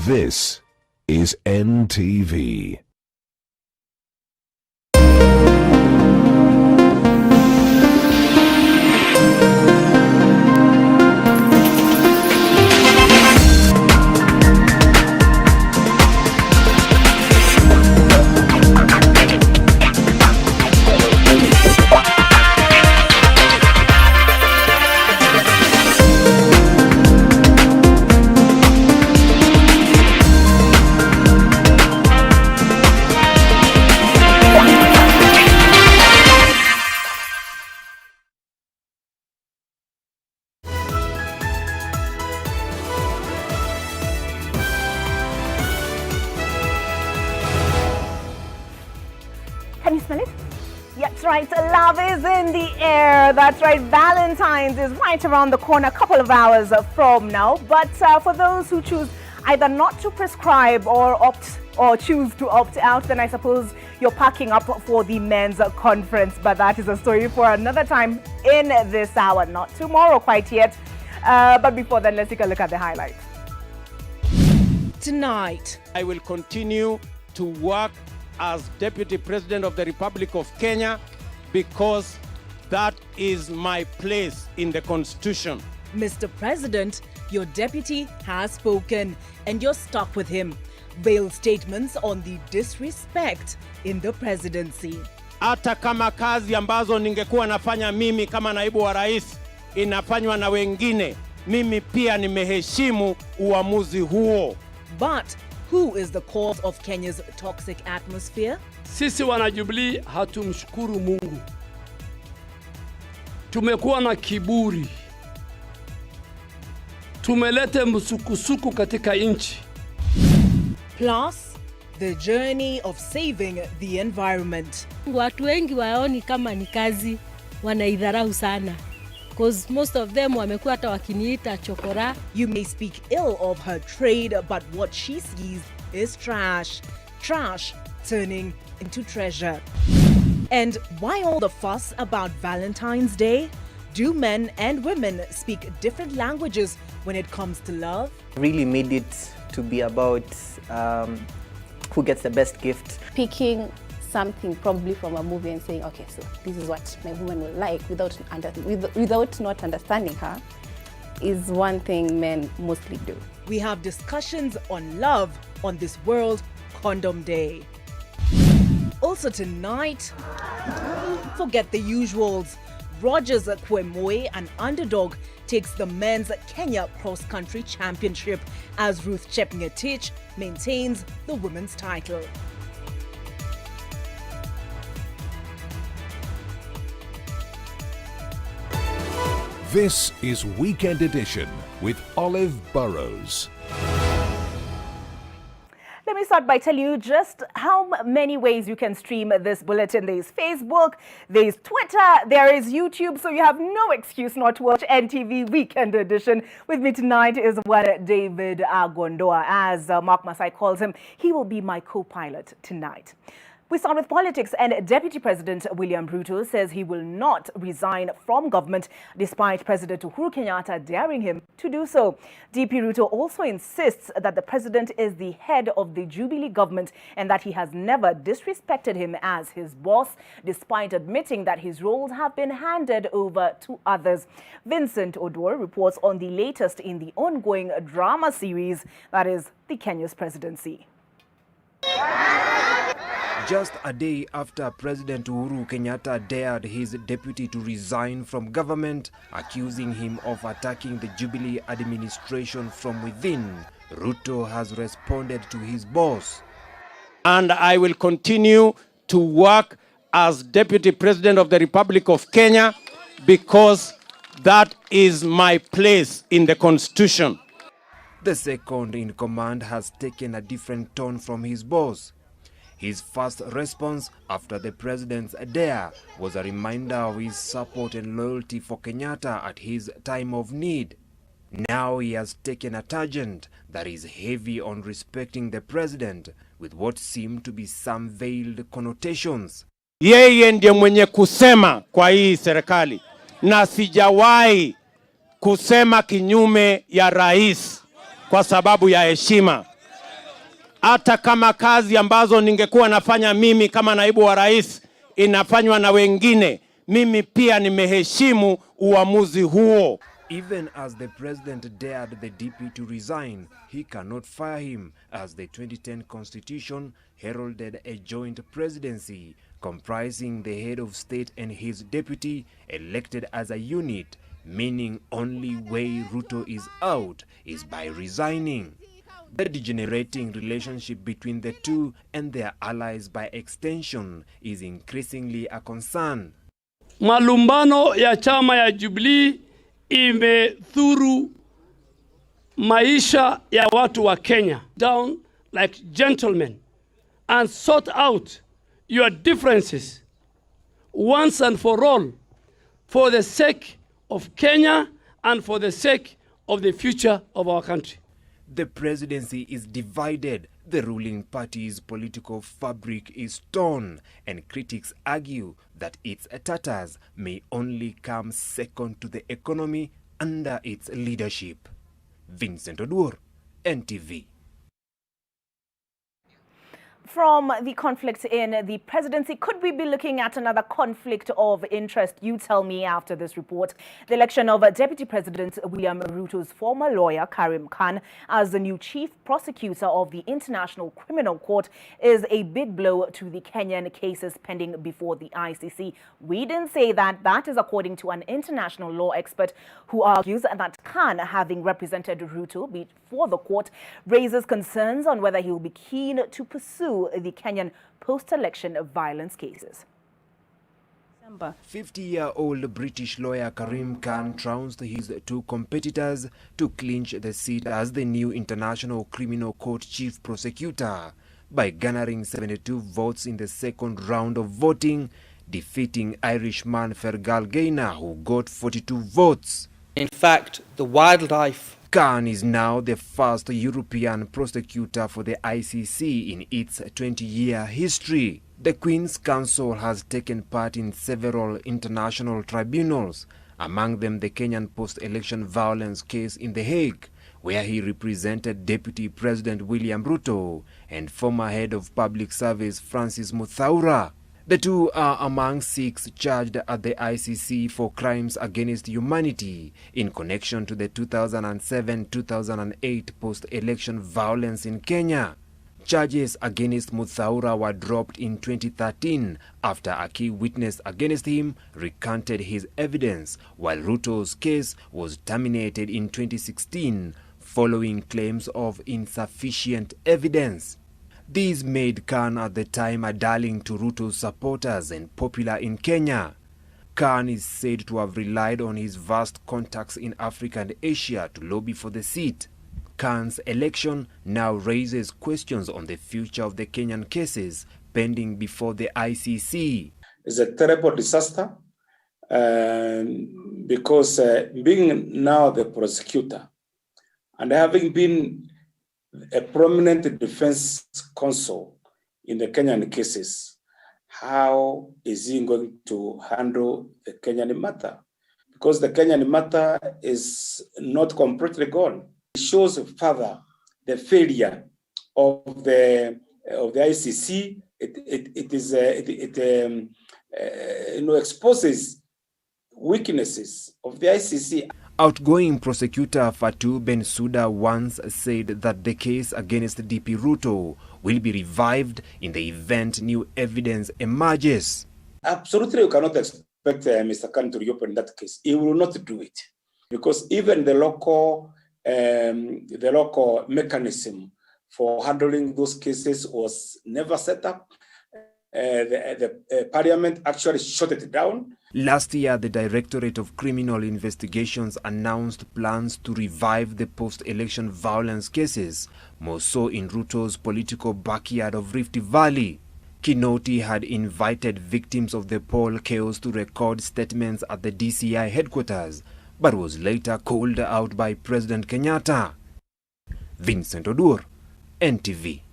This is NTV. Can you smell it? That's right, love is in the air. That's right, Valentine's is right around the corner, a couple of hours from now. But for those who choose either not to prescribe or choose to opt out, then I suppose you're packing up for the men's conference. But that is a story for another time in this hour, not tomorrow quite yet. But before then, let's take a look at the highlights. Tonight, I will continue to work as Deputy President of the Republic of Kenya because that is my place in the Constitution. Mr. President, your deputy has spoken and you're stuck with him. Veiled statements on the disrespect in the presidency. Hata kama kazi ambazo ningekuwa nafanya mimi kama naibu wa rais inafanywa na wengine, mimi pia nimeheshimu uamuzi huo. But who is the cause of Kenya's toxic atmosphere? Sisi wana Jubilee hatumshukuru Mungu. Tumekuwa na kiburi. Tumelete msukusuku katika nchi. Plus, the journey of saving the environment. Watu wengi waoni kama ni kazi, wanaidharau sana. Because most of them wamekuwa hata wakiniita chokora. You may speak ill of her trade, but what she sees is trash. Trash turning into treasure. And why all the fuss about Valentine's Day? Do men and women speak different languages when it comes to love? Really made it to be about who gets the best gift. Picking something probably from a movie and saying, okay, so this is what my woman will like without not understanding her is one thing men mostly do. We have discussions on love on this World Condom Day. Also tonight, forget the usuals. Rogers Kwemoe, an underdog, takes the men's Kenya cross-country championship as Ruth Chepngetich maintains the women's title. This is Weekend Edition with Olive Burrows. Let me start by telling you just how many ways you can stream this bulletin. There is Facebook, there is Twitter, there is YouTube, so you have no excuse not to watch NTV Weekend Edition. With me tonight is one David Agondoa. As Mark Masai calls him, he will be my co-pilot tonight. We start with politics, and Deputy President William Ruto says he will not resign from government despite President Uhuru Kenyatta daring him to do so. DP Ruto also insists that the president is the head of the Jubilee government and that he has never disrespected him as his boss, despite admitting that his roles have been handed over to others. Vincent Odor reports on the latest in the ongoing drama series that is the Kenya's presidency. Just a day after President Uhuru Kenyatta dared his deputy to resign from government, accusing him of attacking the Jubilee administration from within, Ruto has responded to his boss. And I will continue to work as Deputy President of the Republic of Kenya because that is my place in the Constitution. The second in command has taken a different tone from his boss. His first response after the president's dare was a reminder of his support and loyalty for Kenyatta at his time of need. Now he has taken a tangent that is heavy on respecting the president with what seem to be some veiled connotations. Yeye ndiye mwenye kusema kwa hii serikali na sijawahi kusema kinyume ya rais kwa sababu ya heshima. hata kama kazi ambazo ningekuwa nafanya mimi kama naibu wa rais inafanywa na wengine, mimi pia nimeheshimu uamuzi huo. Even as the president dared the DP to resign, he cannot fire him, as the 2010 constitution heralded a joint presidency comprising the head of state and his deputy elected as a unit, meaning only way Ruto is out is by resigning. The degenerating relationship between the two and their allies by extension is increasingly a concern. Malumbano ya chama ya Jubilee imethuru maisha ya watu wa Kenya. Down like gentlemen and sort out your differences once and for all, for the sake of Kenya and for the sake of the future of our country. The presidency is divided, the ruling party's political fabric is torn, and critics argue that its tatters may only come second to the economy under its leadership. Vincent Odur, NTV. From the conflict in the presidency, could we be looking at another conflict of interest? You tell me after this report. The election of Deputy President William Ruto's former lawyer, Karim Khan, as the new chief prosecutor of the International Criminal Court is a big blow to the Kenyan cases pending before the ICC. We didn't say that. That is according to an international law expert who argues that Khan, having represented Ruto before the court, raises concerns on whether he will be keen to pursue the Kenyan post-election violence cases. 50-year-old British lawyer Karim Khan trounced his two competitors to clinch the seat as the new International Criminal Court chief prosecutor by garnering 72 votes in the second round of voting, defeating Irishman Fergal Gaynor, who got 42 votes. In fact, the wildlife. Khan is now the first European prosecutor for the ICC in its 20-year history. The Queen's Counsel has taken part in several international tribunals, among them the Kenyan post-election violence case in The Hague, where he represented Deputy President William Ruto and former head of public service Francis Muthaura. The two are among 6 charged at the ICC for crimes against humanity in connection to the 2007-2008 post-election violence in Kenya. Charges against Muthaura were dropped in 2013 after a key witness against him recanted his evidence, while Ruto's case was terminated in 2016 following claims of insufficient evidence. These made Khan at the time a darling to Ruto's supporters and popular in Kenya. Khan is said to have relied on his vast contacts in Africa and Asia to lobby for the seat. Khan's election now raises questions on the future of the Kenyan cases pending before the ICC. It's a terrible disaster because being now the prosecutor and having been a prominent defense counsel in the Kenyan cases, how is he going to handle the Kenyan matter? Because the Kenyan matter is not completely gone. It shows further the failure of the ICC. It exposes weaknesses of the ICC. Outgoing prosecutor Fatou Bensouda once said that the case against DP Ruto will be revived in the event new evidence emerges. Absolutely, you cannot expect Mr. Khan to reopen that case. He will not do it because even the local mechanism for handling those cases was never set up. The parliament actually shut it down. Last year, the Directorate of Criminal Investigations announced plans to revive the post-election violence cases, more so in Ruto's political backyard of Rift Valley. Kinoti had invited victims of the poll chaos to record statements at the DCI headquarters, but was later called out by President Kenyatta. Vincent Odur, NTV.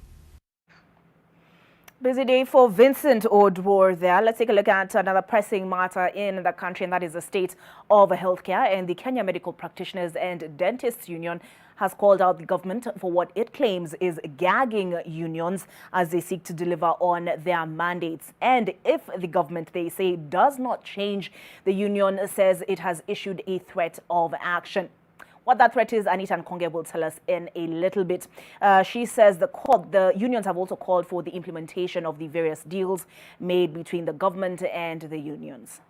Busy day for Vincent Odur there. Let's take a look at another pressing matter in the country, and that is the state of healthcare. And the Kenya Medical Practitioners and Dentists Union has called out the government for what it claims is gagging unions as they seek to deliver on their mandates. And if the government, they say, does not change, the union says it has issued a threat of action. What that threat is, Anita Nkonge will tell us in a little bit. She says the unions have also called for the implementation of the various deals made between the government and the unions.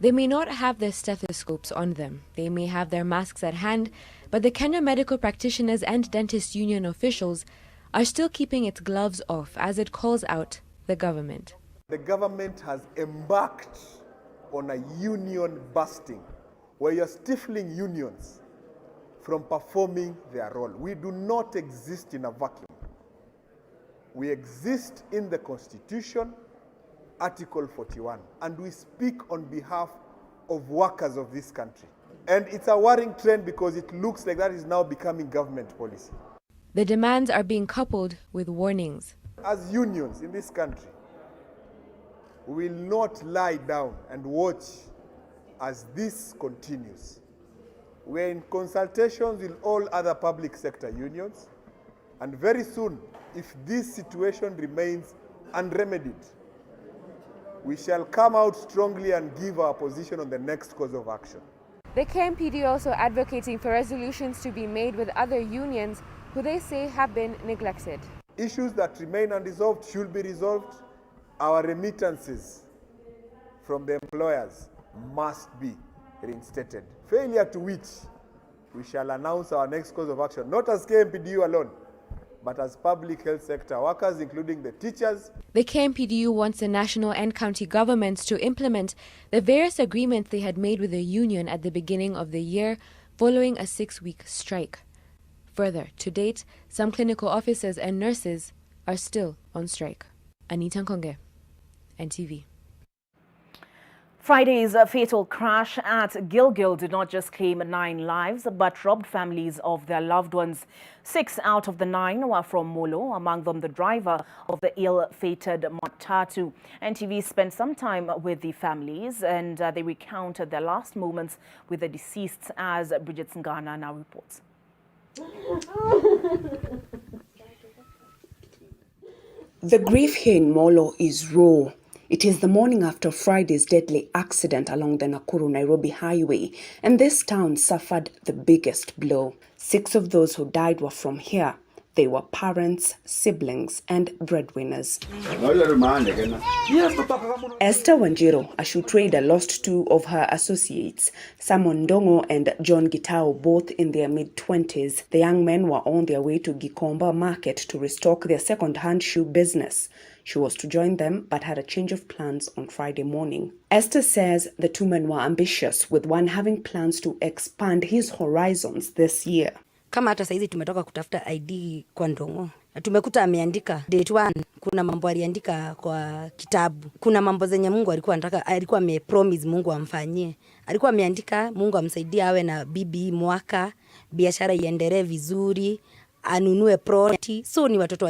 They may not have their stethoscopes on them. They may have their masks at hand, but the Kenya Medical Practitioners and Dentists Union officials are still keeping its gloves off as it calls out the government. The government has embarked on a union busting, where you're stifling unions from performing their role. We do not exist in a vacuum. We exist in the Constitution, Article 41, and we speak on behalf of workers of this country. And it's a worrying trend because it looks like that is now becoming government policy. The demands are being coupled with warnings. As unions in this country, we will not lie down and watch as this continues. We're in consultations with all other public sector unions, and very soon, if this situation remains unremedied, we shall come out strongly and give our position on the next course of action. The KMPD also advocating for resolutions to be made with other unions who they say have been neglected. Issues that remain unresolved should be resolved. Our remittances from the employers must be reinstated. Failure to which we shall announce our next course of action, not as KMPDU alone, but as public health sector workers, including the teachers. The KMPDU wants the national and county governments to implement the various agreements they had made with the union at the beginning of the year following a 6-week strike. Further, to date, some clinical officers and nurses are still on strike. Anita Nkonge, NTV. Friday's fatal crash at Gilgil did not just claim 9 lives, but robbed families of their loved ones. 6 out of the 9 were from Molo, among them the driver of the ill-fated matatu. NTV spent some time with the families and they recounted their last moments with the deceased, as Bridget Ngana now reports. The grief here in Molo is raw. It is the morning after Friday's deadly accident along the Nakuru-Nairobi highway, and this town suffered the biggest blow. 6 of those who died were from here. They were parents, siblings, and breadwinners. Esther Wanjiro, a shoe trader, lost 2 of her associates, Simon Ndongo and John Gitao, both in their mid-20s. The young men were on their way to Gikomba Market to restock their second-hand shoe business. She was to join them, but had a change of plans on Friday morning. Esther says the 2 men were ambitious, with one having plans to expand his horizons this year. Kama hata saizi tumetoka kutafuta ID kwa Ndongo. Tumekuta ameandika date 1, kuna mambo aliandika kwa kitabu. Kuna mambo zenye Mungu alikuwa amepromise Mungu amfanyie. Alikuwa ameandika Mungu amsaidie awe na bibi mwaka, biashara iendelee vizuri, anunue property. So ni watoto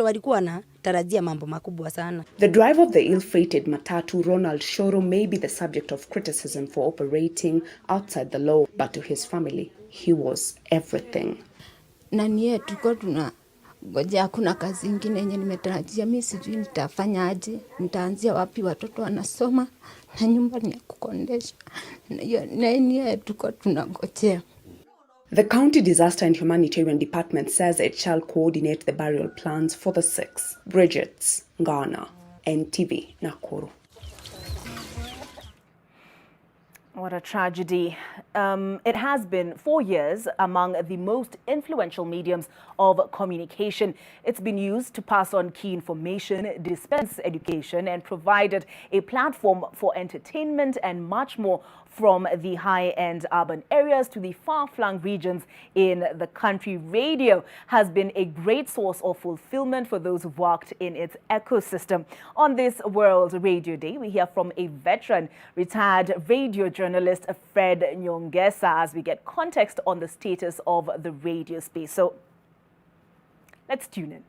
walikuwa na tarajia mambo makubwa sana. The driver of the ill-fated matatu, Ronald Shoro, may be the subject of criticism for operating outside the law, but to his family, he was everything. Na nie tuko tunangojea, hakuna kazi nyingine yenye nimetarajia. Mimi sijui nitafanya aje, nitaanzia wapi, watoto wanasoma na nyumba ni ya kukondesha. Na nie tuko tunangojea. The County Disaster and Humanitarian Department says it shall coordinate the burial plans for the 6. Bridget Ngana, NTV, Nakuru. What a tragedy. It has been 4 years among the most influential mediums of communication. It's been used to pass on key information, dispense education, and provided a platform for entertainment and much more, from the high-end urban areas to the far-flung regions in the country. Radio has been a great source of fulfillment for those who've worked in its ecosystem. On this World Radio Day, we hear from a veteran, retired radio journalist Fred Nyongesa, as we get context on the status of the radio space. So let's tune in.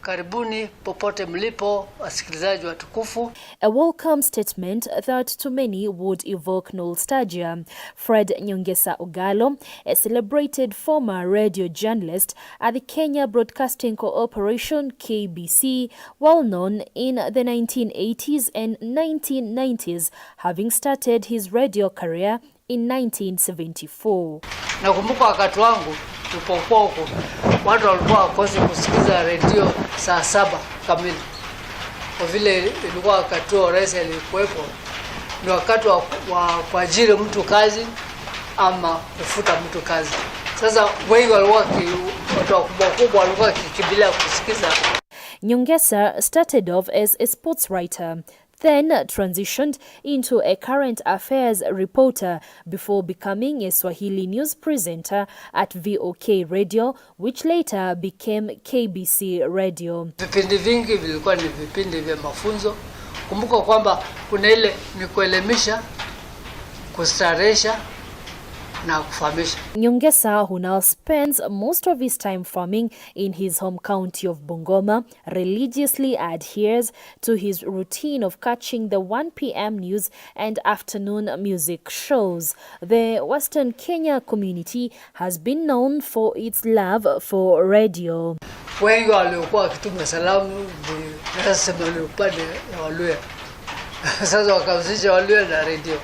Karibuni popote mlipo wasikilizaji watukufu. A welcome statement that to many would evoke nostalgia. Fred Nyongesa Ogalo, a celebrated former radio journalist at the Kenya Broadcasting Corporation KBC, well known in the 1980s and 1990s, having started his radio career in 1974. Nakumbuka wakati wangu tulipokuwa huko, watu walikuwa wakosi kusikiza redio saa 7 kamili. Kwa vile ilikuwa wakati wa rais alikuwepo, ni wakati wa kuajiri mtu kazi ama kufuta mtu kazi. Sasa wengi walikuwa watu wakubwa walikuwa kikimbilia kusikiza. Nyongesa started off as a sports writer, then transitioned into a current affairs reporter before becoming a Swahili news presenter at VOK Radio, which later became KBC Radio. Vipindi vingi vilikuwa ni vipindi vya mafunzo. Kumbuka kwamba kuna ile ni kuelimisha, kustaresha na kufahamisha. Nyongesa, who now spends most of his time farming in his home county of Bungoma, religiously adheres to his routine of catching the 1 p.m. news and afternoon music shows. The Western Kenya community has been known for its love for radio. Wengi waliokuwa wakituma salamu nasema ni upande ya Waluya. Sasa wakahusisha Waluya na radio.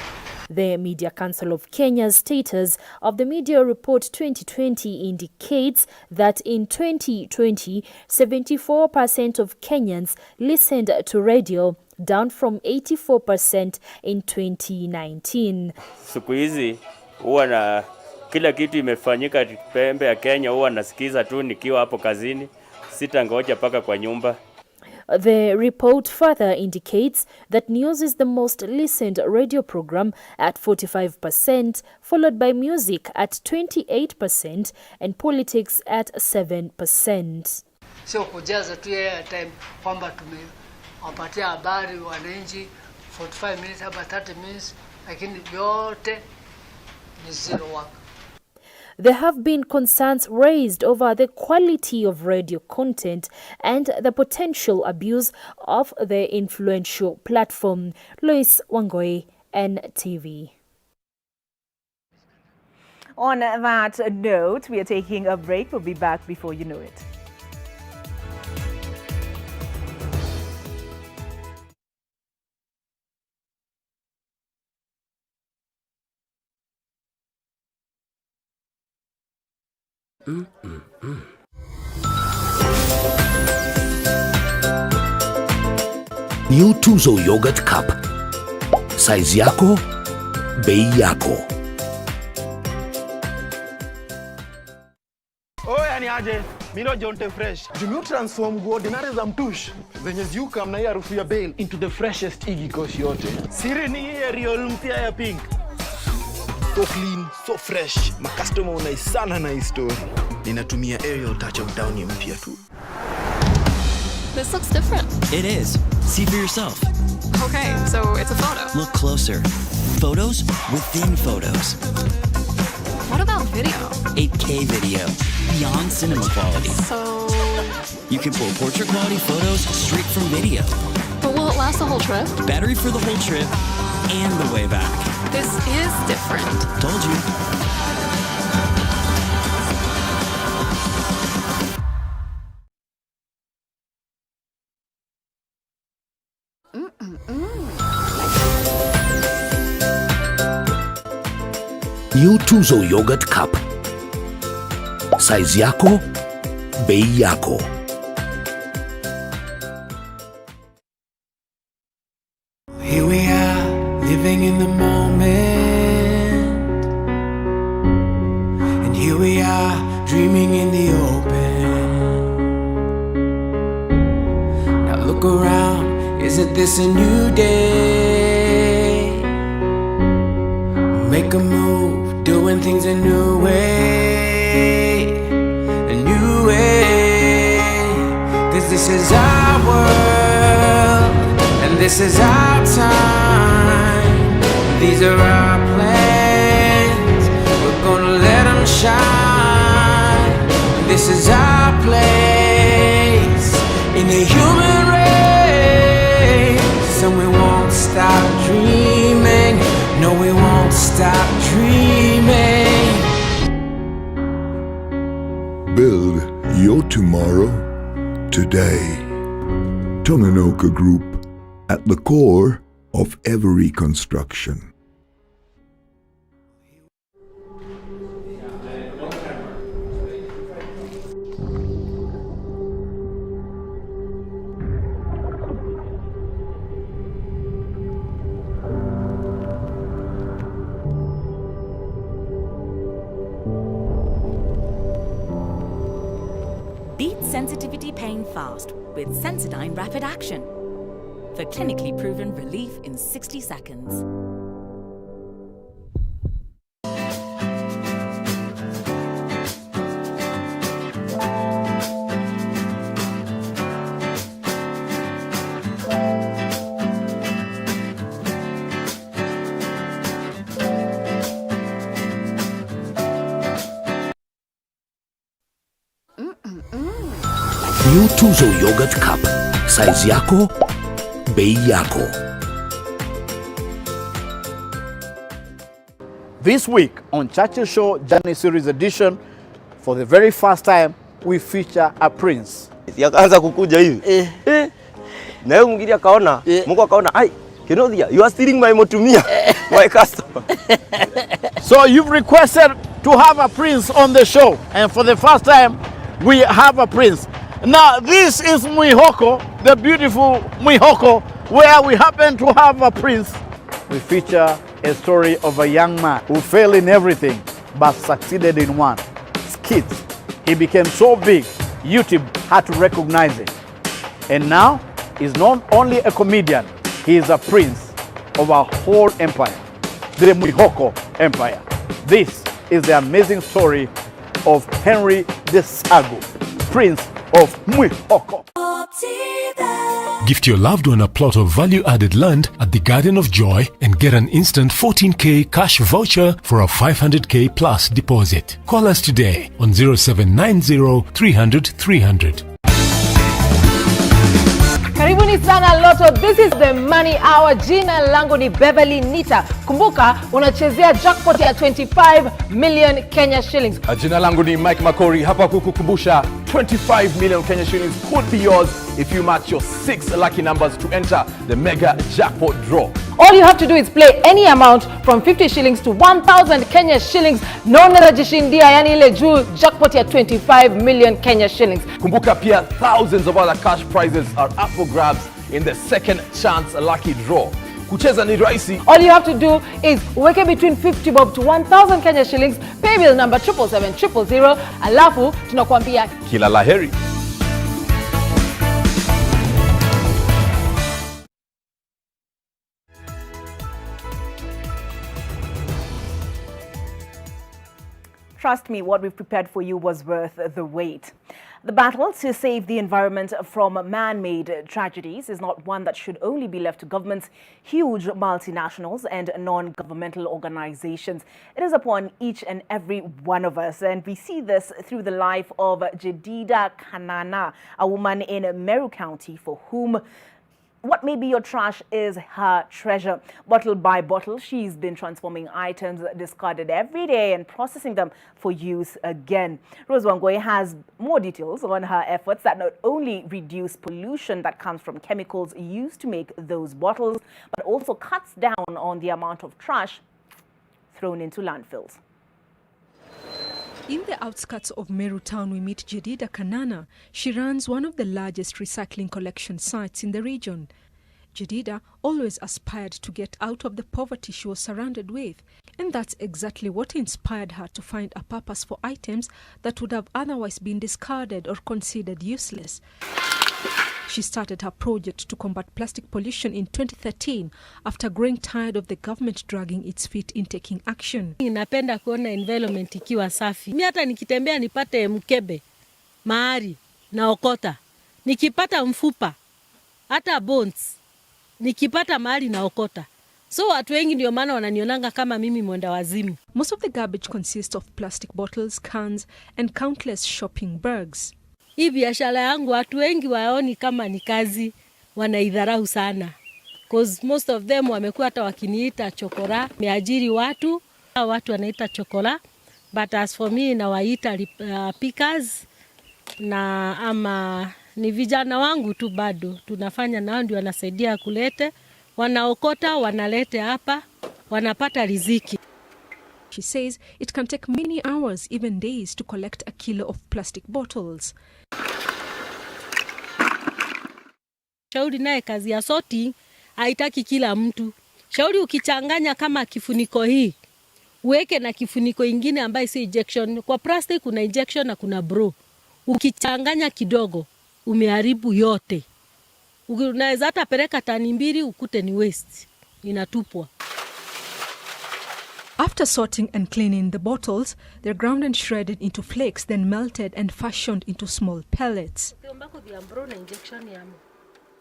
The Media Council of Kenya's status of the Media Report 2020 indicates that in 2020, 74% of Kenyans listened to radio, down from 84% in 2019. Siku hizi huwa na kila kitu imefanyika pembe ya Kenya, huwa nasikiza tu nikiwa hapo kazini, sitangoja paka kwa nyumba. The report further indicates that news is the most listened radio program at 45%, followed by music at 28% and politics at 7%. Sio kujaza tu ya time kwamba tumewapatia habari wananchi 45 minutes ama 30 minutes, lakini yote ni zero work. There have been concerns raised over the quality of radio content and the potential abuse of the influential platform. Lois Wangoi, NTV. On that note, we are taking a break. We'll be back before you know it. New Tuzo Yogurt Cup. Size yako, bei yako. Oya ni aje, mino Jonte Fresh. Jumi transform ordinary za mtush zenye ziuka mna hii harufu ya bail into the freshest igi koshi yote. Siri ni hii Ariel mpya ya pink. So clean, so fresh. Ma customer unaisana na hii story. Ninatumia Ariel touch of down mpya tu. This looks different. It is. See for yourself. Okay, so it's a photo. Look closer. Photos within photos. What about video? 8K video. Beyond cinema quality. So... You can pull portrait quality photos straight from video. But will it last the whole trip? Battery for the whole trip and the way back. This is different. Told you. New Tuzo Yogurt Cup. Size yako, bei yako. Here we are, living in the moment. And here we are, dreaming in the open. Now look around, isn't this a new day? Make a move, doing things a new way. A new way. 'Cause this is our world, and this is our time. These are our plans, we're gonna let them shine. This is our place, the human race, and we won't stop dreaming. No, we won't stop dreaming. Build your tomorrow today. Tononoka Group, at the core of every construction. Beat sensitivity pain fast with Sensodyne Rapid Action for clinically proven relief in 60 seconds. New Tuzo Yogurt Cup. Size yako, bei yako. This week on Churchill Show Journey Series Edition, for the very first time, we feature a prince. Yakaanza kukuja hivi. Na yeye mwingine akaona, Mungu akaona, ai, Kenodia, you are stealing my motumia, my customer. So you've requested to have a prince on the show, and for the first time, we have a prince. Now, this is Mwihoko, the beautiful Mwihoko, where we happen to have a prince. We feature a story of a young man who failed in everything but succeeded in one: skits. He became so big, YouTube had to recognize it. And now, he's not only a comedian, he is a prince of a whole empire, the Mwihoko Empire. This is the amazing story of Henry the Sago, Prince of Mwihoko. Gift your loved one a plot of value-added land at the Garden of Joy and get an instant 14K cash voucher for a 500K plus deposit. Call us today on 0790 300 300. Karibuni sana Lotto. This is the money hour. Jina langu ni Beverly Nita. Kumbuka unachezea jackpot ya 25 million Kenya shillings. Jina langu ni Mike Makori. Hapa kukukumbusha 25 million Kenya shillings could be yours if you match your 6 lucky numbers to enter the mega jackpot draw. All you have to do is play any amount from 50 shillings to 1,000 Kenya shillings. Naona jishindia, yani ile juu jackpot ya 25 million Kenya shillings. Kumbuka pia thousands of other cash prizes are up for grabs in the second chance lucky draw. Kucheza ni rahisi. All you have to do is weke between 50 bob to 1,000 Kenya shillings, pay bill number 77700, alafu tunakuambia kila laheri. Trust me, what we've prepared for you was worth the wait. The battle to save the environment from man-made tragedies is not one that should only be left to governments, huge multinationals and non-governmental organizations. It is upon each and every one of us, and we see this through the life of Jedida Kanana, a woman in Meru County for whom what may be your trash is her treasure. Bottle by bottle, she's been transforming items discarded every day and processing them for use again. Rose Wangoi has more details on her efforts that not only reduce pollution that comes from chemicals used to make those bottles, but also cuts down on the amount of trash thrown into landfills. In the outskirts of Meru town, we meet Jedida Kanana. She runs one of the largest recycling collection sites in the region. Jedida always aspired to get out of the poverty she was surrounded with, and that's exactly what inspired her to find a purpose for items that would have otherwise been discarded or considered useless. She started her project to combat plastic pollution in 2013 after growing tired of the government dragging its feet in taking action. Napenda kuona environment ikiwa safi. Mimi hata nikitembea nipate mkebe, mahari, naokota. Nikipata mfupa, hata bones, nikipata mahari naokota. So watu wengi ndio maana wananionanga kama mimi mwenda wazimu. Most of the garbage consists of plastic bottles, cans and countless shopping bags. Hii biashara yangu watu wengi waoni kama ni kazi, wanaidharau sana. Cause most of them wamekuwa hata wakiniita chokora. Nimeajiri watu wanaita chokora. But as for me nawaita pickers na ama ni vijana wangu tu bado. Tunafanya nao ndio wanasaidia kulete. Wanaokota, wanalete hapa, wanapata riziki. She says it can take many hours, even days, to collect a kilo of plastic bottles. Shauri naye kazi ya sorting haitaki kila mtu. Shauri ukichanganya kama kifuniko hii, uweke na kifuniko ingine ambayo si injection. Kwa plastic kuna injection na kuna bro. Ukichanganya kidogo, umeharibu yote. Unaweza hata peleka tani 2 ukute ni waste. Inatupwa. After sorting and cleaning the bottles, they're ground and shredded into flakes, then melted and fashioned into small pellets.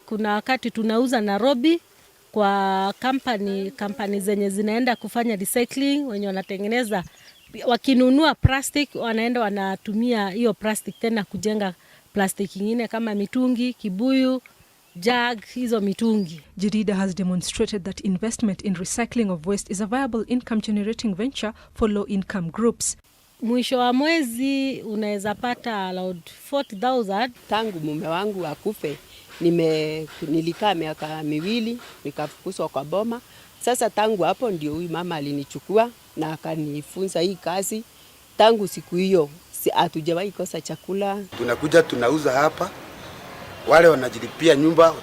Kuna wakati tunauza Nairobi kwa company zenye zinaenda kufanya recycling, wenye wanatengeneza, wakinunua plastic wanaenda wanatumia hiyo plastic tena kujenga plastic nyingine kama mitungi, kibuyu, jug, hizo mitungi. Jadida has demonstrated that investment in recycling of waste is a viable income generating venture for low income groups. Mwisho wa mwezi unaweza pata around 40,000. Tangu mume wangu akufe nilikaa miaka 2 nikafukuzwa kwa boma. Sasa tangu hapo ndio huyu mama alinichukua na akanifunza hii kazi. Tangu siku hiyo hatujawahi kosa chakula. Tunakuja tunauza hapa. Wale wanajilipia nyumba,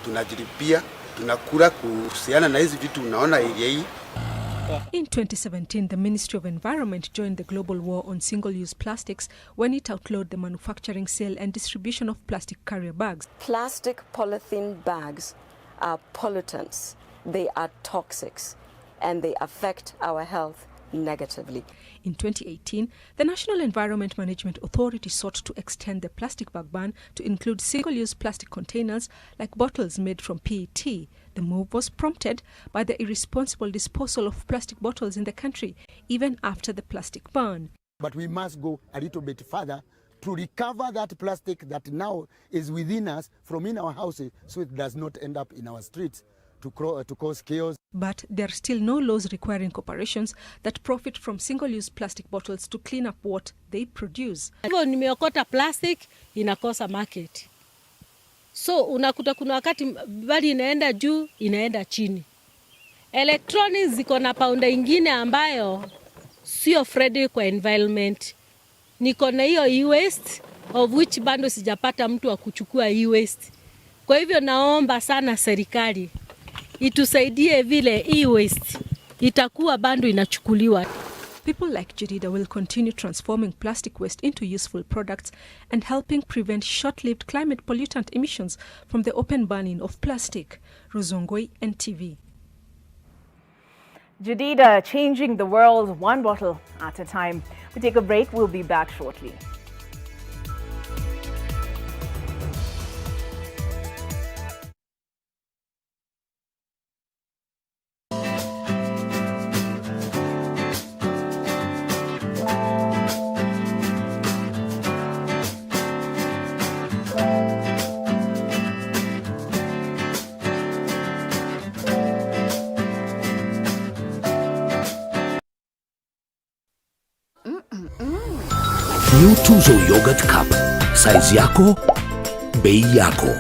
tunajilipia, tunakula kuhusiana na hizi vitu unaona hii. In 2017, the Ministry of Environment joined the global war on single-use plastics when it outlawed the manufacturing, sale and distribution of plastic carrier bags. Plastic polythene bags are pollutants, they are toxics, and they affect our health negatively. In 2018, the National Environment Management Authority sought to extend the plastic bag ban to include single-use plastic containers like bottles made from PET. The move was prompted by the irresponsible disposal of plastic bottles in the country, even after the plastic ban. But we must go a little bit further to recover that plastic that now is within us from in our houses, so it does not end up in our streets to cause chaos. But there are still no laws requiring corporations that profit from single-use plastic bottles to clean up what they produce. Hivyo nimeokota plastic inakosa market. So unakuta kuna wakati bali inaenda juu, inaenda chini. Electronics ziko na paunda ingine ambayo sio friendly kwa environment. Niko na hiyo e-waste of which bando sijapata mtu wa kuchukua e-waste. Kwa hivyo naomba sana serikali itusaidie vile e-waste itakuwa bando inachukuliwa. People like Jadida will continue transforming plastic waste into useful products and helping prevent short-lived climate pollutant emissions from the open burning of plastic. Ruzongoi, NTV. Jadida changing the world one bottle at a time. We take a break. We'll be back shortly. New Tuzo Yogurt Cup. Size yako, bei yako.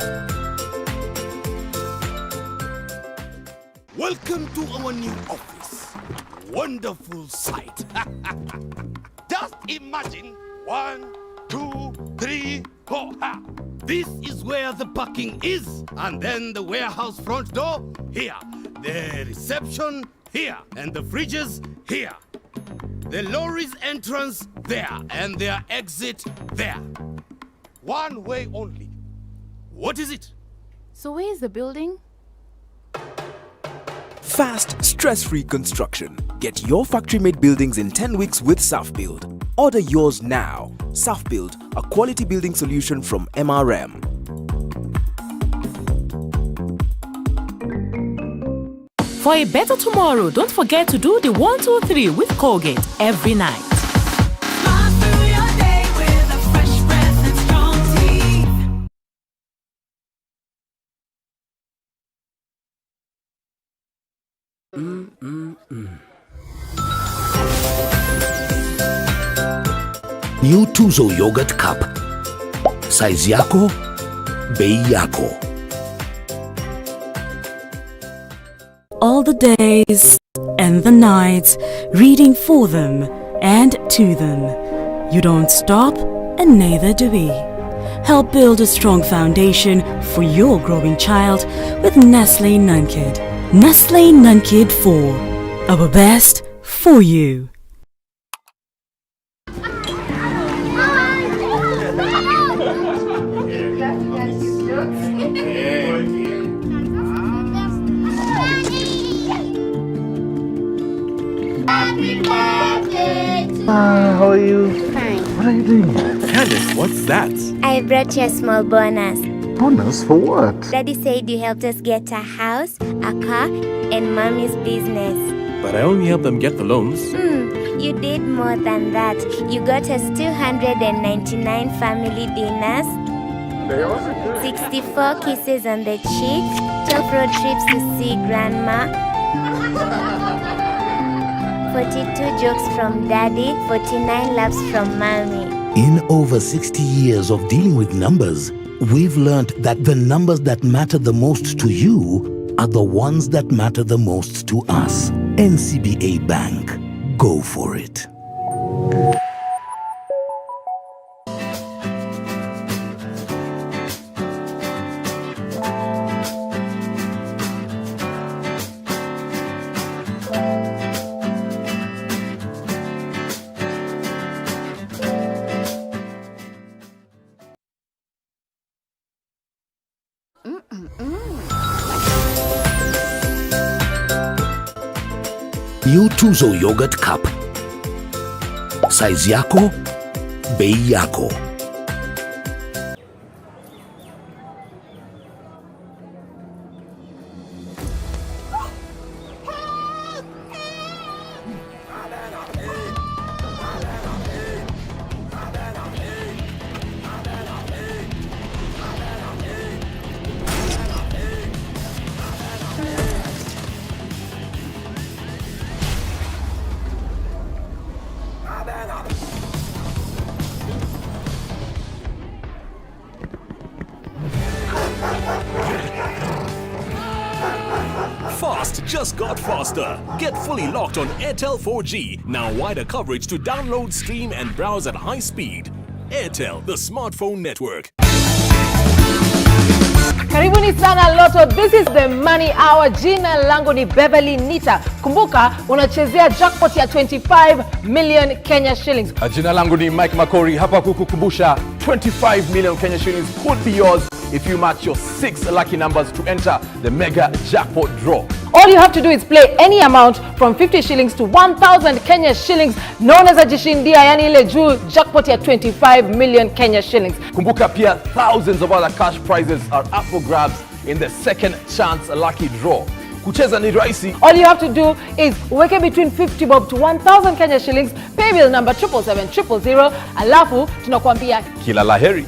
Welcome to our new office. Wonderful sight. Just imagine 1, 2, 3, 4. This is where the parking is, and then the warehouse front door here, the reception here, and the fridges here. The lorry's entrance there, and their exit there. One way only. What is it? So where is the building? Fast, stress-free construction. Get your factory-made buildings in 10 weeks with SafeBuild. Order yours now. SafeBuild, a quality building solution from MRM. For a better tomorrow, don't forget to do the 1, 2, 3 with Colgate every night. Smile through your day with a fresh breath and strong New Tuzo Yogurt Cup. Size yako, bei yako. All the days and the nights, reading for them and to them. You don't stop, and neither do we. Help build a strong foundation for your growing child with Nestle Nunkid. Nestle Nunkid 4. Our best for you. How are you? Fine. What are you doing? Candace, what's that? I brought you a small bonus. Bonus for what? Daddy said you helped us get a house, a car, and mommy's business. But I only helped them get the loans. You did more than that. You got us 299 family dinners, 64 kisses on the cheek, 12 road trips to see grandma, 42 jokes from daddy, 49 laughs from mommy. In over 60 years of dealing with numbers, we've learned that the numbers that matter the most to you are the ones that matter the most to us. NCBA Bank. Go for it. New Tuzo Yogurt Cup. Size yako, bei yako. Fast just got faster. Get fully locked on Airtel 4G. Now wider coverage to download, stream and browse at high speed. Airtel, the smartphone network. Karibuni sana Lotto. This is the money hour. Jina langu ni Beverly Nita. Kumbuka unachezea jackpot ya 25 million Kenya shillings. Jina langu ni Mike Makori. Hapa kukukumbusha 25 million Kenya shillings could be yours if you match your 6 lucky numbers to enter the mega jackpot draw. All you have to do is play any amount from 50 shillings to 1,000 Kenya shillings, known as a jishindia, yani ile juu jackpot ya 25 million Kenya shillings. Kumbuka pia thousands of other cash prizes are up for grabs in the second chance lucky draw. Kucheza ni rahisi. All you have to do is weke between 50 bob to 1,000 Kenya shillings, pay bill number 77700, alafu tunakuambia kila laheri.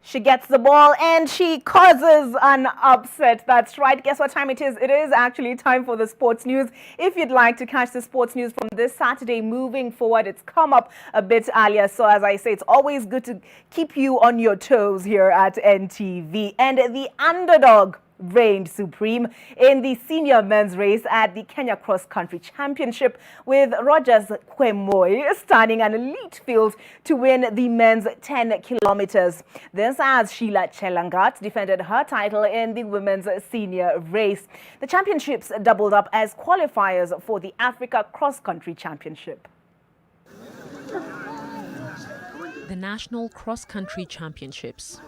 She gets the ball and she causes an upset. That's right. Guess what time it is? It is actually time for the sports news. If you'd like to catch the sports news from this Saturday moving forward, it's come up a bit earlier. So as I say, it's always good to keep you on your toes here at NTV. And the underdog reigned supreme in the senior men's race at the Kenya Cross Country Championship, with Rogers Kwemoi standing an elite field to win the men's 10 kilometers. This as Sheila Chelangat defended her title in the women's senior race. The championships doubled up as qualifiers for the Africa Cross Country Championship. The National Cross Country Championships.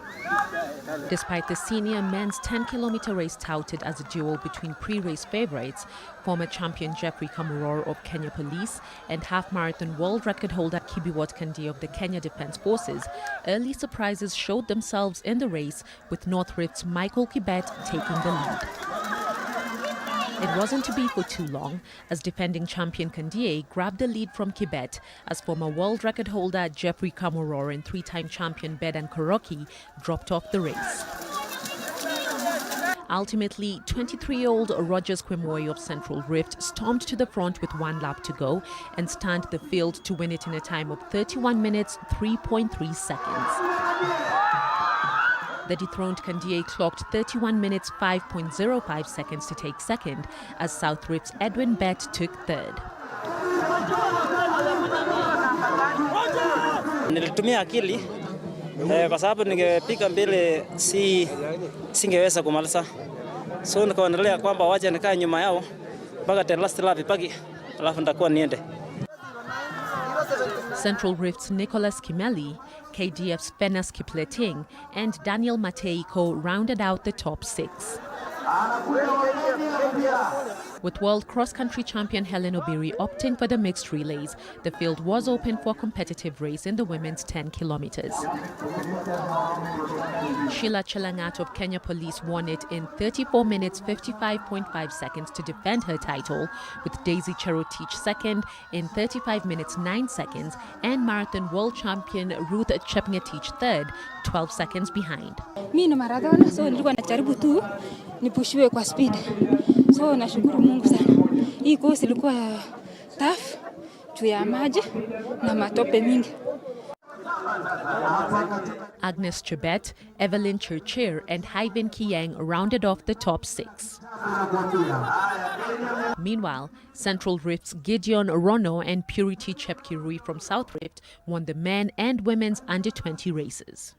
Despite the senior men's 10-kilometer race touted as a duel between pre-race favorites, former champion Jeffrey Kamuror of Kenya Police and half-marathon world record holder Kibiwot Kandi of the Kenya Defence Forces, early surprises showed themselves in the race, with North Rift's Michael Kibet taking the lead. It wasn't to be for too long, as defending champion Kandie grabbed the lead from Kibet, as former world record holder Jeffrey Kamworor and three-time champion Bedan Koroki dropped off the race. Ultimately, 23-year-old Rogers Kwemoy of Central Rift stormed to the front with 1 lap to go and stunned the field to win it in a time of 31 minutes, 3.3 seconds. The dethroned Kandie clocked 31 minutes 5.05 seconds to take second, as South Rift's Edwin Bett took third. Nilitumia akili kwa sababu ningepiga mbele singeweza kumaliza, so nikaonelea kwamba waje nikae nyuma yao mpaka the last lap ipaki, alafu nitakuwa niende. Central Rift's Nicholas Kimeli, KDF's Fenas Kipleting, and Daniel Mateiko rounded out the top 6. With world cross-country champion Helen Obiri opting for the mixed relays, the field was open for a competitive race in the women's 10 kilometers. Sheila Chelangat of Kenya Police won it in 34 minutes 55.5 seconds to defend her title, with Daisy Cherotich second in 35 minutes 9 seconds, and marathon world champion Ruth Chepngetich third, 12 seconds behind. Mimi ni marathon, so nilikuwa najaribu tu nipushiwe kwa speed. So nashukuru Mungu sana. Hii course ilikuwa tough, juu ya maji na matope mingi. Agnes Chebet, Evelyn Churchier, and Hyven Kiyang rounded off the top 6. Meanwhile, Central Rift's Gideon Rono and Purity Chepkirui from South Rift won the men and women's under-20 races.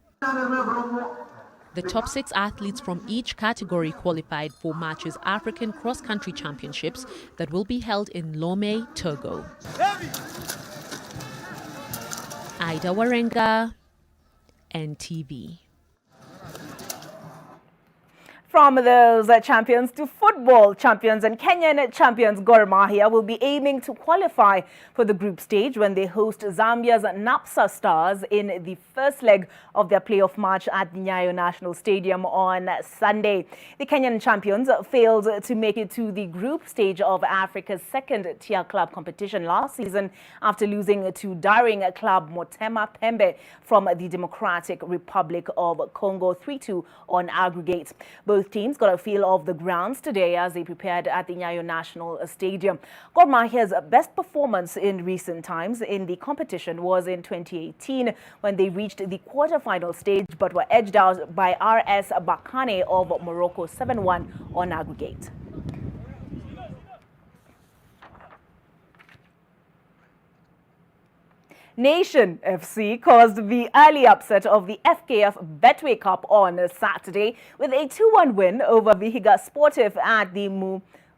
The top 6 athletes from each category qualified for March's African Cross-Country Championships that will be held in Lomé, Togo. Ida Warenga, NTV. From those champions to football champions, and Kenyan champions Gor Mahia will be aiming to qualify for the group stage when they host Zambia's Napsa Stars in the first leg of their playoff match at the Nyayo National Stadium on Sunday. The Kenyan champions failed to make it to the group stage of Africa's second-tier club competition last season after losing to daring club Motema Pembe from the Democratic Republic of Congo 3-2 on aggregate. Both teams got a feel of the grounds today as they prepared at the Nyayo National Stadium. Gor Mahia's best performance in recent times in the competition was in 2018 when they reached the quarter-final stage but were edged out by RS Bakane of Morocco 7-1 on aggregate. Nation FC caused the early upset of the FKF Betway Cup on Saturday with a 2-1 win over Vihiga Sportive at the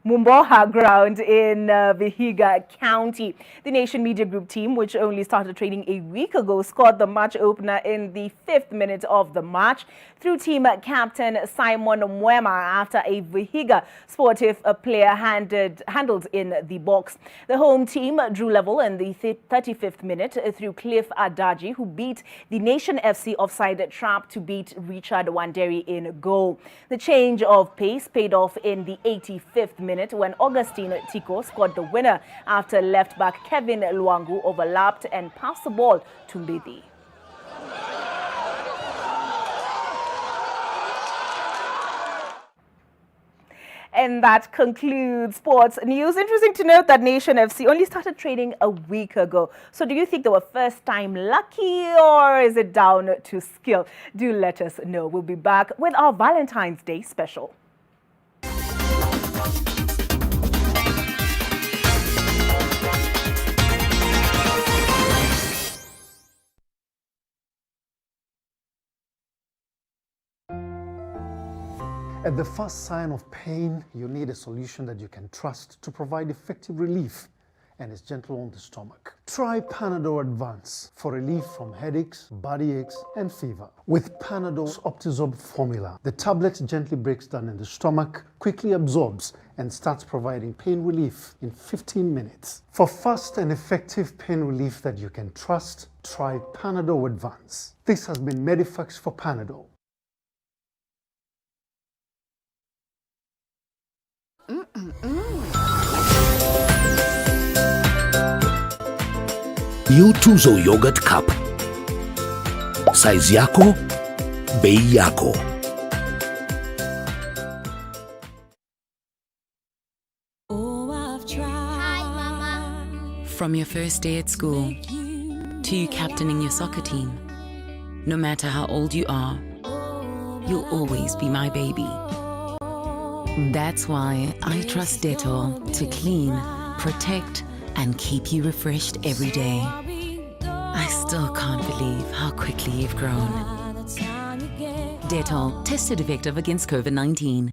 Mumboha ground in Vihiga County. The Nation Media Group team, which only started training a week ago, scored the match opener in the 5th minute of the match through team captain Simon Mwema after a Vihiga Sportive player handled in the box. The home team drew level in the 35th minute through Cliff Adaji, who beat the Nation FC offside trap to beat Richard Wanderi in goal. The change of pace paid off in the 85th minute when Augustine Tico scored the winner after left-back Kevin Luangu overlapped and passed the ball to Mbidi. And that concludes sports news. Interesting to note that Nation FC only started training a week ago. So do you think they were first time lucky or is it down to skill? Do let us know. We'll be back with our Valentine's Day special. At the first sign of pain, you need a solution that you can trust to provide effective relief and is gentle on the stomach. Try Panadol Advance for relief from headaches, body aches, and fever. With Panadol's Optizorb formula, the tablet gently breaks down in the stomach, quickly absorbs, and starts providing pain relief in 15 minutes. For fast and effective pain relief that you can trust, try Panadol Advance. This has been Medifax for Panadol. Mm-mm-mm. New Tuzo Yogurt Cup. Size yako, bei yako. From your first day at school to you captaining your soccer team, no matter how old you are, you'll always be my baby. That's why I trust Dettol to clean, protect, and keep you refreshed every day. I still can't believe how quickly you've grown. Dettol, tested effective against COVID-19.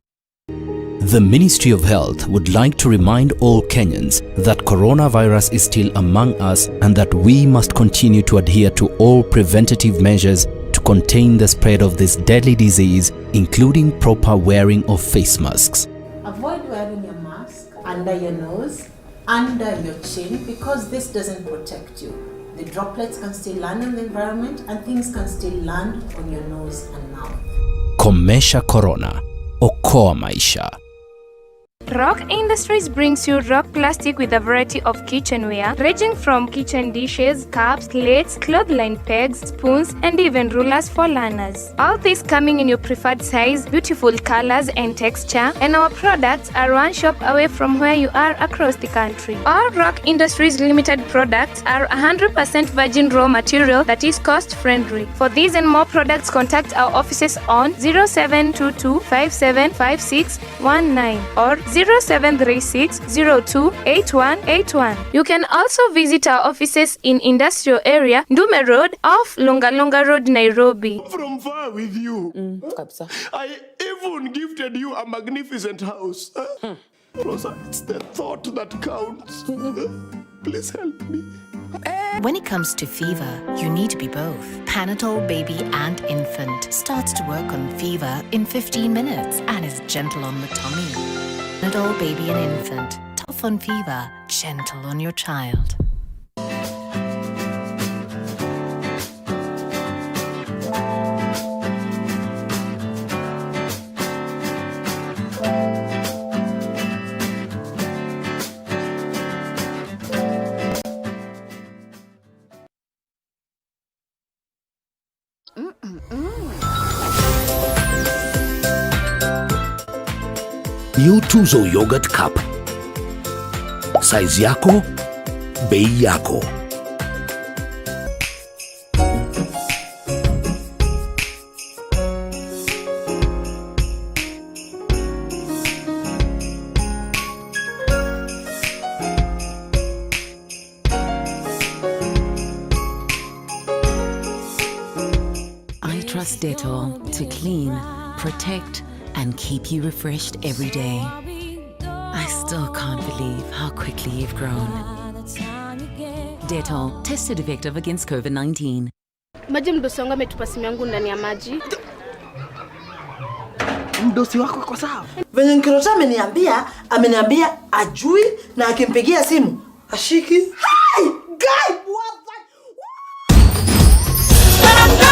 The Ministry of Health would like to remind all Kenyans that coronavirus is still among us and that we must continue to adhere to all preventative measures to contain the spread of this deadly disease, including proper wearing of face masks. Avoid wearing your mask under your nose, under your chin, because this doesn't protect you. The droplets can still land in the environment and things can still land on your nose and mouth. Komesha Corona. Okoa maisha. Rock Industries brings you Rock Plastic with a variety of kitchenware, ranging from kitchen dishes, cups, plates, clothesline pegs, spoons, and even rulers for learners. All this coming in your preferred size, beautiful colors and texture, and our products are one shop away from where you are across the country. All Rock Industries Limited products are 100% virgin raw material that is cost-friendly. For these and more products, contact our offices on 0722 575619 or 0736-02-8181. You can also visit our offices in Industrial Area, Ndume Road, off Longa Longa Road, Nairobi. From far with you. I even gifted you a magnificent house. Rosa, it's the thought that counts. Please help me. When it comes to fever, you need to be both. Panadol Baby and Infant starts to work on fever in 15 minutes and is gentle on the tummy. Panadol Baby and Infant, tough on fever, gentle on your child. New Tuzo Yogurt Cup. Size yako, bei yako. I trust Dettol to clean, protect, and keep you refreshed every day. I still can't believe how quickly you've grown. Dettol, tested effective against COVID-19. Maji mdosi wangu ametupa simu yangu ndani ya maji. Mdosi wako kwa sawa? Venye Nkirota ameniambia ajui na akimpigia simu ashiki. Hi! Guy! What the?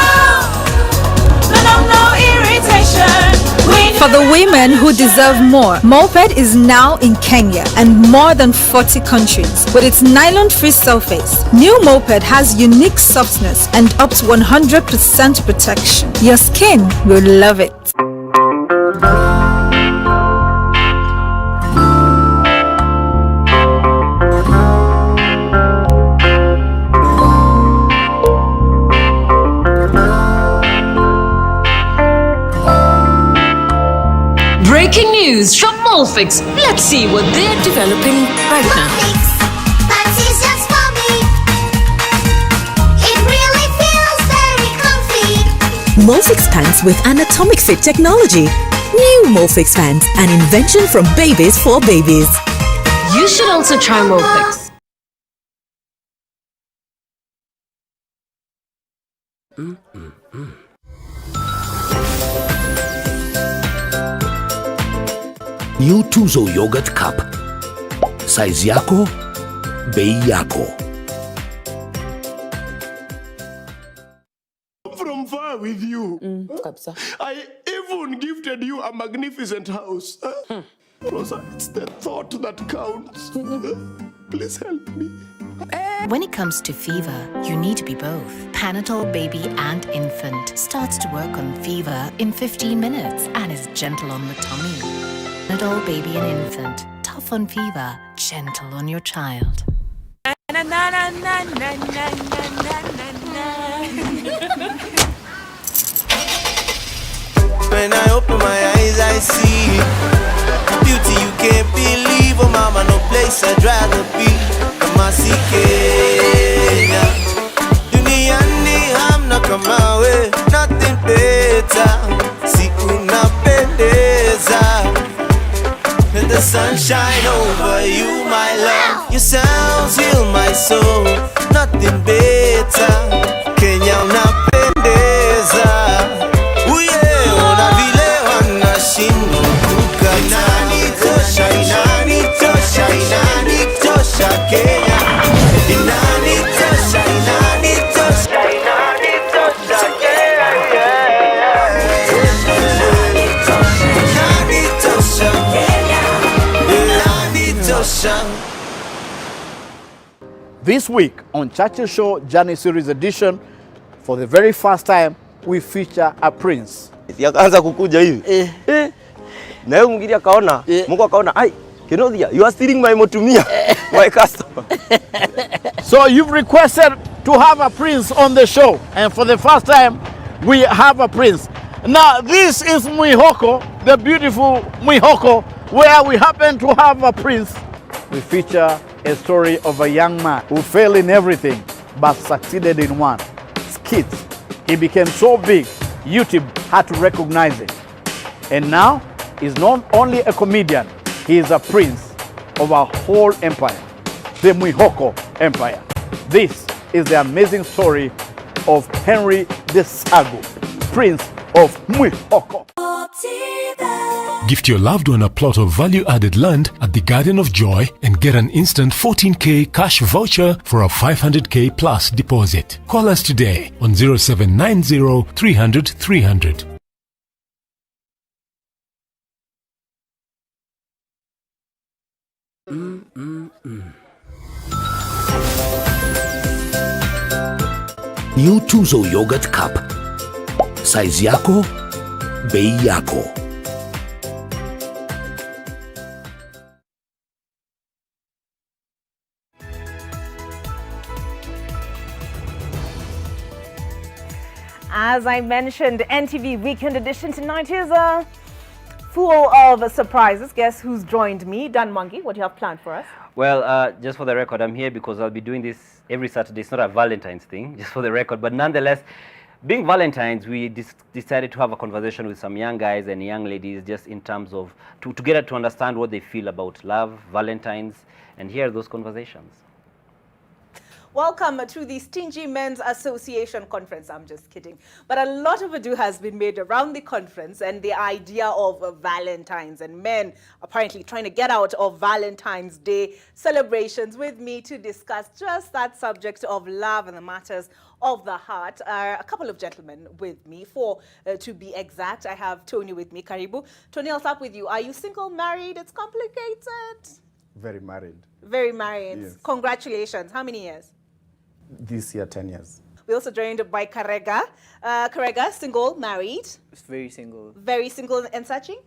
For the women who deserve more, Moped is now in Kenya and more than 40 countries. With its nylon-free surface, new Moped has unique softness and up to 100% protection. Your skin will love it. Breaking news from Molfix. Let's see what they're developing right now. Pants is just for me. It really feels very comfy. Molfix pants with anatomic fit technology. New Molfix pants, an invention from babies for babies. You should also try Molfix. New Tuzo Yogurt Cup. Size yako, bei yako. From far with you. I even gifted you a magnificent house. Rosa, it's the thought that counts. Please help me. When it comes to fever, you need to be both. Panadol Baby and Infant starts to work on fever in 15 minutes and is gentle on the tummy. Panadol Baby and Infant, tough on fever, gentle on your child. When I open my eyes, I see beauty you can't believe. Oh, mama, no place I'd rather be. Kenya, duniani hamna kama we, nothing better. Si unapendeza, let the sunshine over you, my love. Your sounds heal my soul, nothing better. Kenya unapendeza, uye ona vile wanashindwa kukata. Inanitosha, inanitosha, inanitosha Kenya. Inanitosha, inanitosha, inanitosha Kenya. Inanitosha Kenya. Inanitosha. This week on Churchill Show Journey Series Edition, for the very first time, we feature a prince. Yakaanza kukuja hivi. Na yeye mwingine akaona, Mungu akaona, ai, Kenodia, you are stealing my motumia, my customer. So you've requested to have a prince on the show, and for the first time, we have a prince. Now this is Mwihoko, the beautiful Mwihoko, where we happen to have a prince. We feature a story of a young man who failed in everything but succeeded in one: skits. He became so big, YouTube had to recognize it. And now, he's not only a comedian, he is a prince of our whole empire, the Mwihoko Empire. This is the amazing story of Henry the Sago, Prince of Mwihoko. Gift your loved one a plot of value-added land at the Garden of Joy and get an instant 14K cash voucher for a 500K plus deposit. Call us today on 0790 300 300. New Tuzo Yogurt Cup. Size yako, bei yako. As I mentioned, NTV Weekend Edition tonight is full of surprises. Guess who's joined me? Dan Mwangi, what do you have planned for us? Well, just for the record, I'm here because I'll be doing this every Saturday. It's not a Valentine's thing, just for the record. But nonetheless, being Valentine's, we decided to have a conversation with some young guys and young ladies just in terms of, together to understand what they feel about love, Valentine's, and hear those conversations. Welcome to the Stingy Men's Association Conference. I'm just kidding. But a lot of ado has been made around the conference and the idea of Valentine's and men apparently trying to get out of Valentine's Day celebrations. With me to discuss just that subject of love and the matters of the heart are a couple of gentlemen with me. Four to be exact. I have Tony with me. Karibu. Tony, I'll start with you. Are you single, married? It's complicated. Very married. Very married. Yes. Congratulations. How many years? This year, 10 years. We're also joined by Karega. Karega, single, married? Very single. Very single and searching?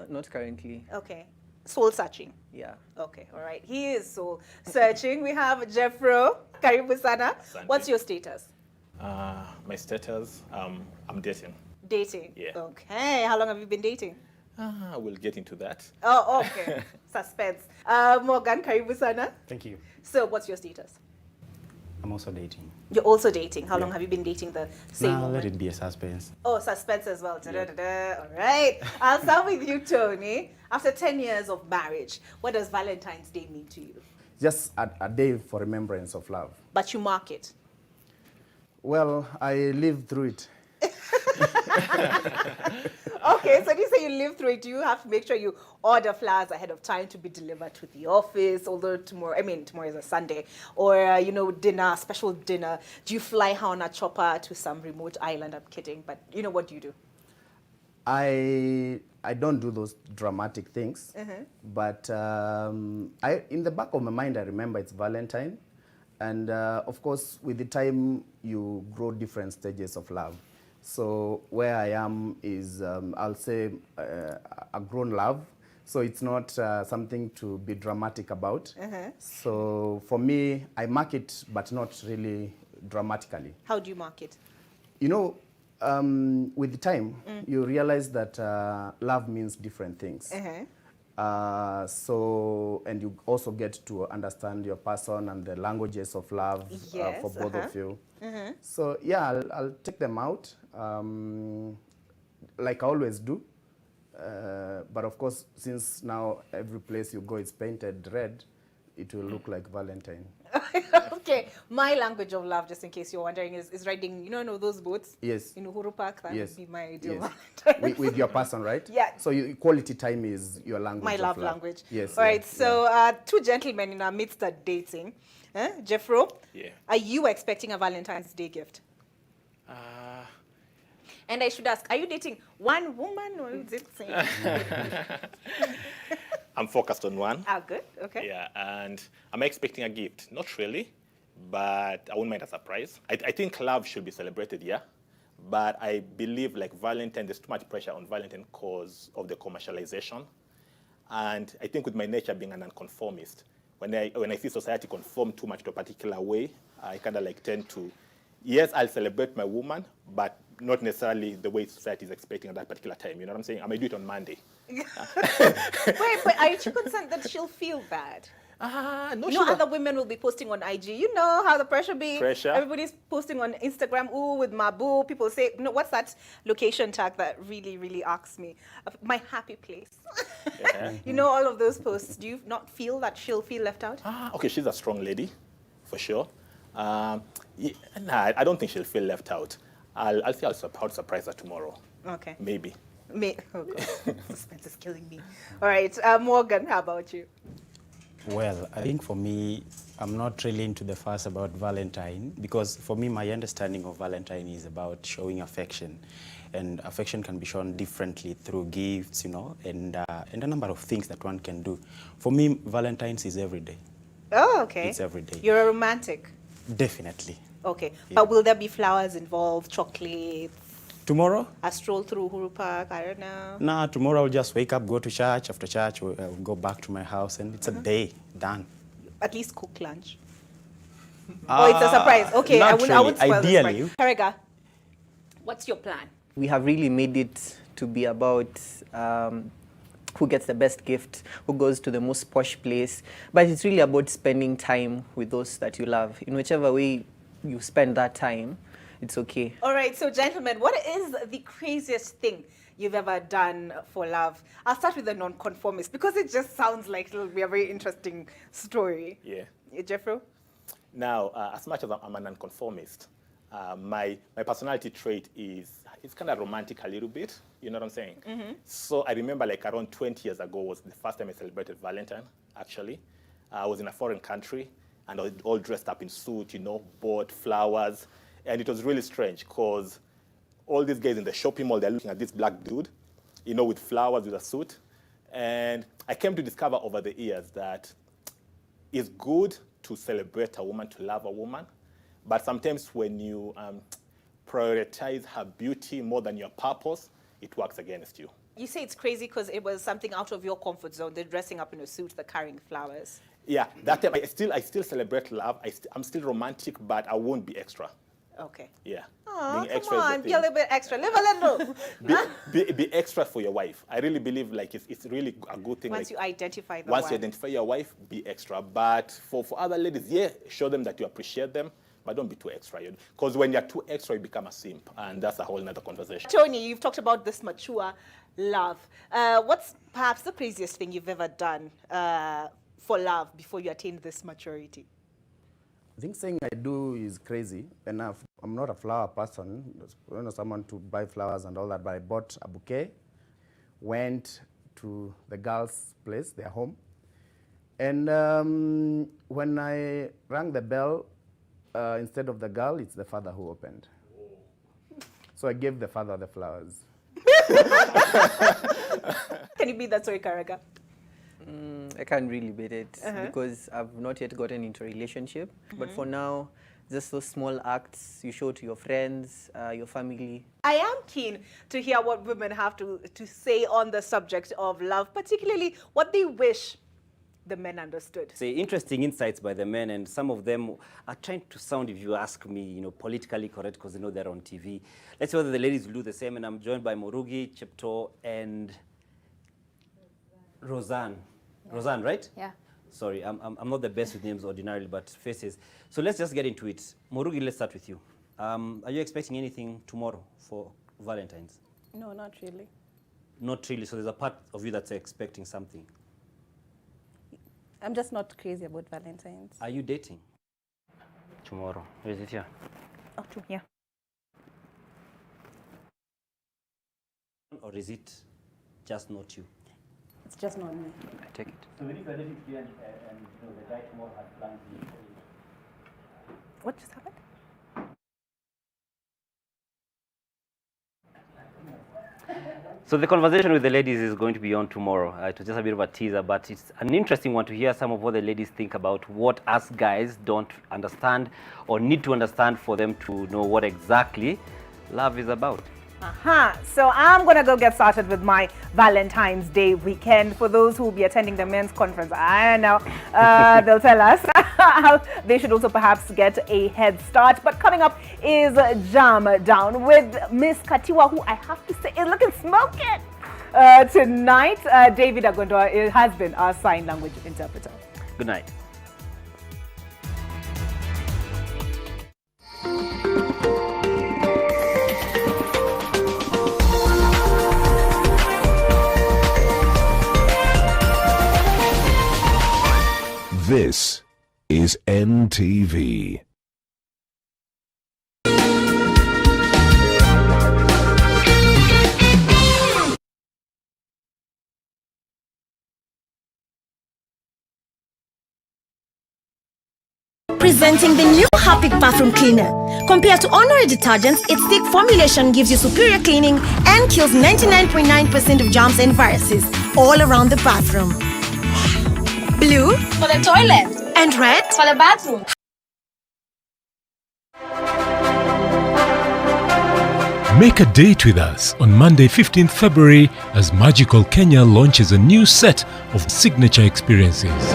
Not currently. Okay. Soul searching? Yeah. Okay, all right. He is soul searching. We have Jeffro. Karibu sana. What's your status? My status, I'm dating. Dating? Yeah. Okay. How long have you been dating? We'll get into that. Oh, okay. Suspense. Morgan, karibu sana. Thank you. So, what's your status? I'm also dating. You're also dating. How long have you been dating the same Now woman? let it be a suspense. Oh, suspense as well. All right. I'll start with you, Tony. After 10 years of marriage, what does Valentine's Day mean to you? Just a day for remembrance of love. But you mark it. Well, I lived through it. Okay, so you say you live through it. Do you have to make sure you order flowers ahead of time to be delivered to the office? Although tomorrow is a Sunday. Or, dinner, special dinner. Do you fly on a chopper to some remote island? I'm kidding. But, what do you do? I don't do those dramatic things. Uh-huh. But in the back of my mind, I remember it's Valentine. And of course, with the time, you grow different stages of love. So where I am is, I'll say, a grown love. So it's not something to be dramatic about. So for me, I mark it, but not really dramatically. How do you mark it? You know, with the time, you realize that love means different things. So, and you also get to understand your person and the languages of love for both of you. So yeah, I'll take them out, like I always do. But of course, since now every place you go is painted red, it will look like Valentine. Okay, my language of love, just in case you're wondering, is riding, you know those boats? Yes. In Uhuru Park, that would be my ideal Yes. Valentine. With your person, right? Yeah. So quality time is your language My of love language. Yes. All right, so two gentlemen in our midst are dating. Jeffro, are you expecting a Valentine's Day gift? And I should ask, are you dating one woman or is it same? I'm focused on one. Ah, good. Okay. Yeah, and I'm expecting a gift. Not really, but I wouldn't mind a surprise. I think love should be celebrated, yeah. But I believe like Valentine, there's too much pressure on Valentine because of the commercialization. And I think with my nature being an nonconformist, when I see society conform too much to a particular way, I kind of like tend to, yes, I'll celebrate my woman, but not necessarily the way society is expecting at that particular time. You know what I'm saying? I may do it on Monday. Wait, but are you concerned that she'll feel bad? No, other women will be posting on IG. You know how the pressure be. Everybody's posting on Instagram. Ooh, with my boo. People say, no, what's that location tag that really, really asks me? My happy place. You know all of those posts. Do you not feel that she'll feel left out? Okay, she's a strong lady, for sure. Nah, I don't think she'll feel left out. I'll see how to surprise her tomorrow. Okay. Maybe. Oh God, suspense is killing me. All right, Morgan, how about you? Well, I think for me, I'm not really into the fuss about Valentine because for me, my understanding of Valentine is about showing affection. And affection can be shown differently through gifts, and a number of things that one can do. For me, Valentine's is every day. Oh, okay. It's every day. You're a romantic? Definitely. Okay, Yeah. but will there be flowers involved, chocolates? Tomorrow? A stroll through Uhuru Park, I don't know. Nah, tomorrow I'll just wake up, go to church. After church, I'll go back to my house, and it's a day done. At least cook lunch. Oh, it's a surprise. Okay, I would spoil Ideally. the surprise. Karega, what's your plan? We have really made it to be about who gets the best gift, who goes to the most posh place. But it's really about spending time with those that you love. In whichever way you spend that time, it's okay. All right, so gentlemen, what is the craziest thing you've ever done for love? I'll start with the nonconformist because it just sounds like it'll be a very interesting story. Yeah. Jeffro? Now, as much as I'm a nonconformist, my personality trait is it's kind of romantic a little bit. You know what I'm saying? So I remember like around 20 years ago was the first time I celebrated Valentine, actually. I was in a foreign country and I was all dressed up in suit, bought flowers. And it was really strange because all these guys in the shopping mall, they're looking at this black dude, with flowers, with a suit. And I came to discover over the years that it's good to celebrate a woman, to love a woman. But sometimes when you prioritize her beauty more than your purpose, it works against you. You say it's crazy because it was something out of your comfort zone. They're dressing up in a suit, they're carrying flowers. Yeah, that time I still celebrate love. I'm still romantic, but I won't be extra. Okay. Yeah. Oh, come on, be a little bit extra. Live a little. be extra for your wife. I really believe like it's really a good thing. Once you identify the Once wife. you identify your wife, be extra. But for other ladies, yeah, show them that you appreciate them, but don't be too extra. Because when you're too extra, you become a simp, and that's a whole nother conversation. Tony, you've talked about this mature love. What's perhaps the craziest thing you've ever done for love before you attained this maturity? I think saying I do is crazy enough. I'm not a flower person, someone to buy flowers and all that, but I bought a bouquet, went to the girls' place, their home, and when I rang the bell, instead of the girl, it's the father who opened. So I gave the father the flowers. Can you beat that story, Karega? I can't really bet it because I've not yet gotten into a relationship. But for now, just those small acts you show to your friends, your family. I am keen to hear what women have to say on the subject of love, particularly what they wish the men understood. Say interesting insights by the men, and some of them are trying to sound, if you ask me, politically correct because they know they're on TV. Let's see whether the ladies will do the same. And I'm joined by Morugi, Chepto, and Roseanne. Roseanne, right? Yeah. Sorry, I'm not the best with names ordinarily, but faces. So let's just get into it. Morugi, let's start with you. Are you expecting anything tomorrow for Valentine's? No, not really. Not really. So there's a part of you that's expecting something. I'm just not crazy about Valentine's. Are you dating? Tomorrow. Is it here? Oh, yeah. Or is it just not you? It's just not me. I take it. So when you are dating today and the guy tomorrow has plans for you. What just happened? So the conversation with the ladies is going to be on tomorrow. It was just a bit of a teaser, but it's an interesting one to hear some of what the ladies think about what us guys don't understand or need to understand for them to know what exactly love is about. So I'm going to go get started with my Valentine's Day weekend. For those who will be attending the men's conference, I know they'll tell us how they should also perhaps get a head start. But coming up is Jam Down with Miss Katiwa, who I have to say is looking smoking tonight. David Agondoa has been our sign language interpreter. Good night. This is NTV. Presenting the new Harpic bathroom cleaner. Compared to ordinary detergents, its thick formulation gives you superior cleaning and kills 99.9% of germs and viruses all around the bathroom. Blue For the toilet. and red For the bathroom. Make a date with us on Monday 15th February as Magical Kenya launches a new set of signature experiences.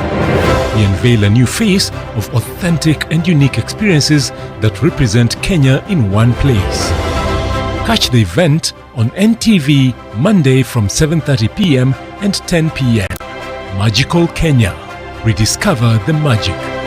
We unveil a new face of authentic and unique experiences that represent Kenya in one place. Catch the event on NTV Monday from 7:30 p.m. and 10 p.m. Magical Kenya. Rediscover the magic.